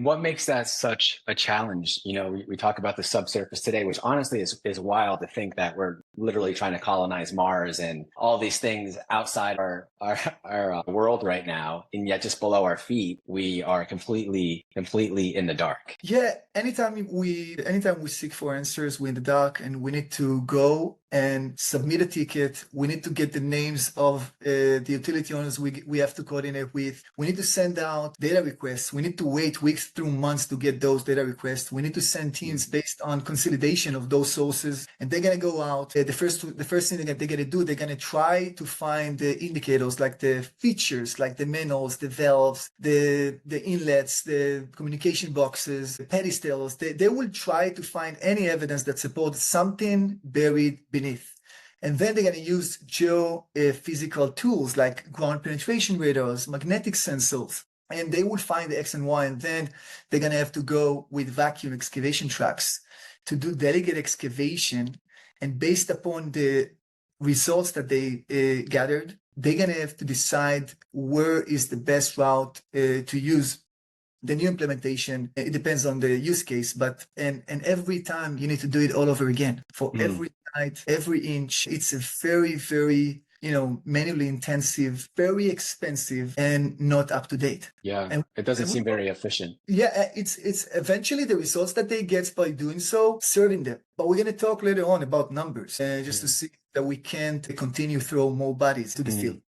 What makes that such a challenge? We talk about the subsurface today, which honestly is wild to think that we're literally trying to colonize Mars and all these things outside our world right now. And yet just below our feet, we are completely in the dark. Yeah, anytime we seek for answers, we're in the dark and we need to go and submit a ticket. We need to get the names of the utility owners we have to coordinate with. We need to send out data requests. We need to wait weeks through months to get those data requests. We need to send teams based on consolidation of those sources. And they're going to go out. The first thing that they're going to do, they're going to try to find the indicators, like the features, like the manholes, the valves, the inlets, the communication boxes, the pedestals. They will try to find any evidence that supports something buried beneath. And then they're going to use geophysical tools like ground penetration radars, magnetic sensors, and they will find the X and Y. And then they're going to have to go with vacuum excavation trucks to do delicate excavation. And based upon the results that they gathered, they're going to have to decide where is the best route to use the new implementation. It depends on the use case, but and every time you need to do it all over again for every site, every inch. It's a very manually intensive, very expensive, and not up to date. Yeah, And it doesn't seem very efficient. yeah, it's eventually the results that they get by doing so serving them. But we're going to talk later on about numbers, just to see that we can't continue throw more bodies to the field.